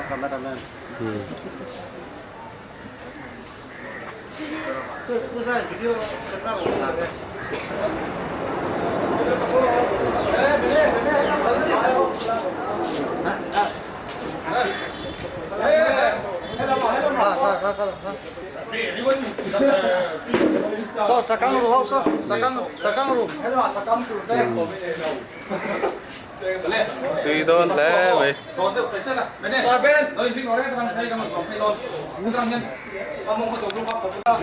Kameramen. Itu saya video kenal so sakang ru so sakang ru suy đôn lẽ vậy số tự phải chất à bên đây rồi bên rồi mình nói đây thằng đây làm số hay rồi cũng thằng nhân mong có tổ công tác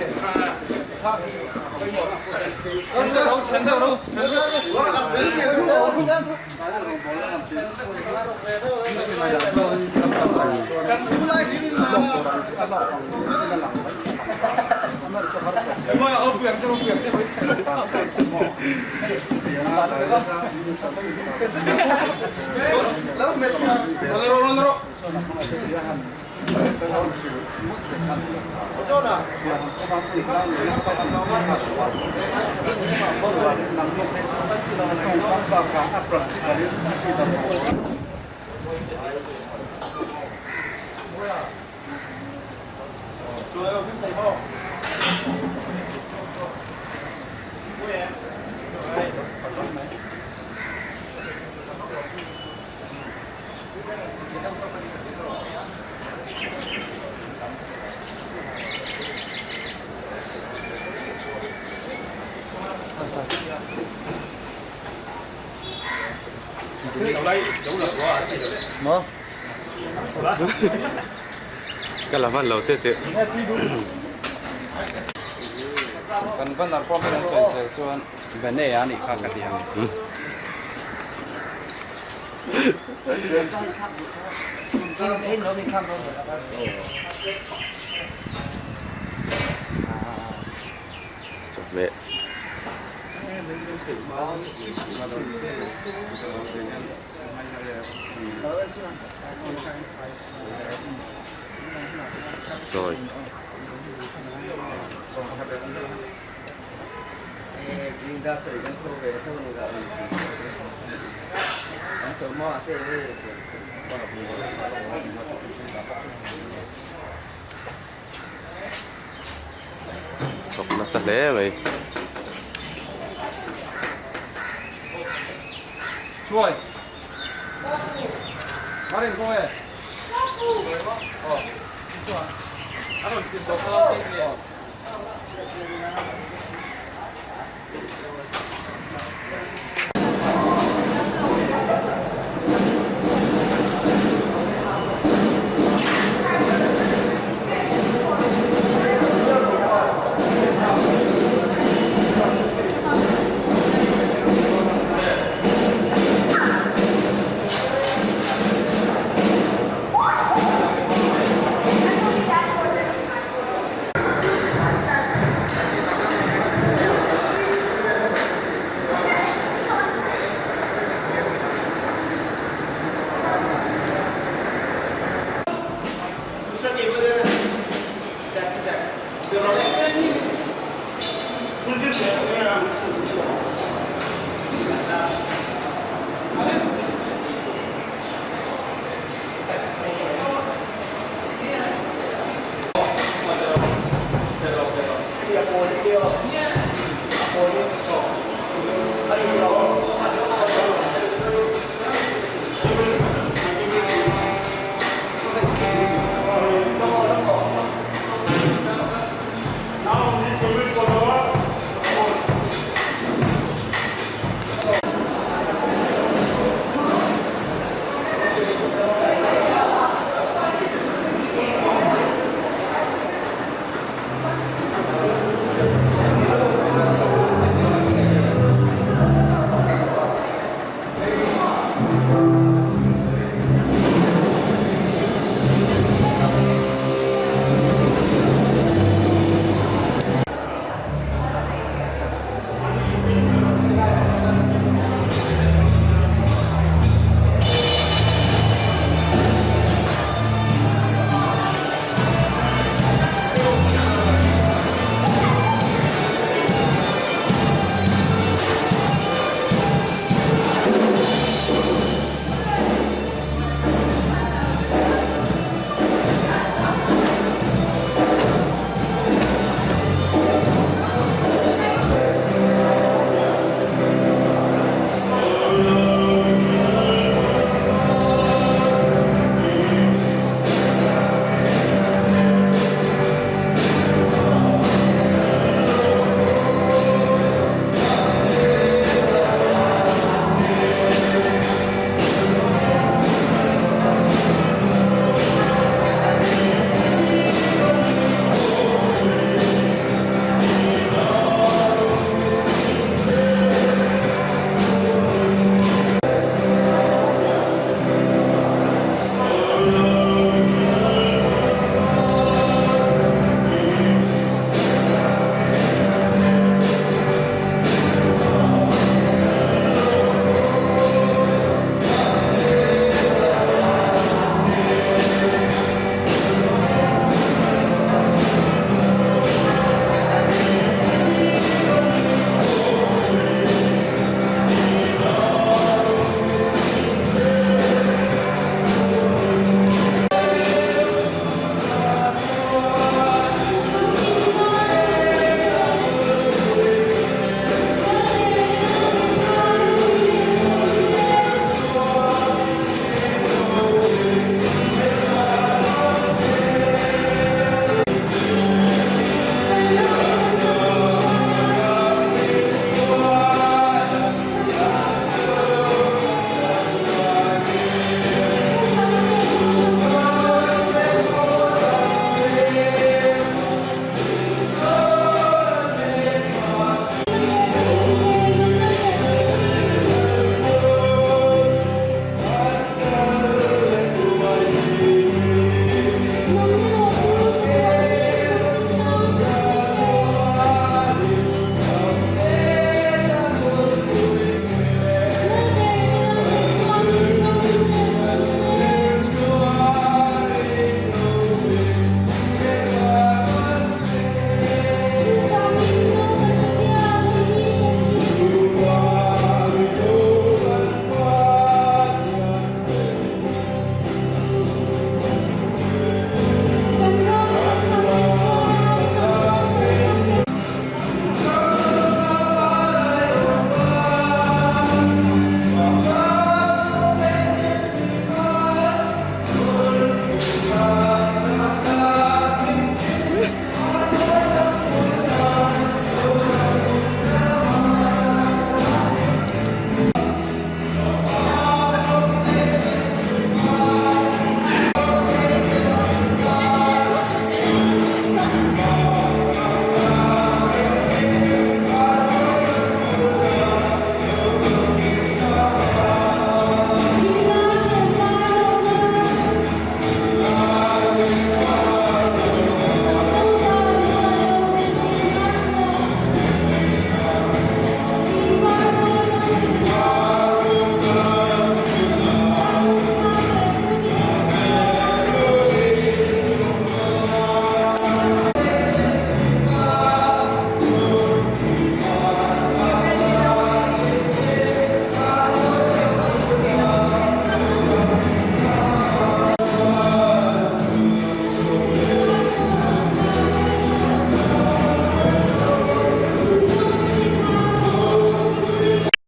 chấn đâu 뭐야 부양 저 부양 저 nó cái là văn lẩu chết chết cần vẫn là qua bên sợi cho vấn đề anh khác cái gì mẹ rồi ra sợi đang khô về không được rồi anh tự mua sẽ chọc nó sạch lẽ vậy rồi có đến không vậy? Ồ, anh còn xin số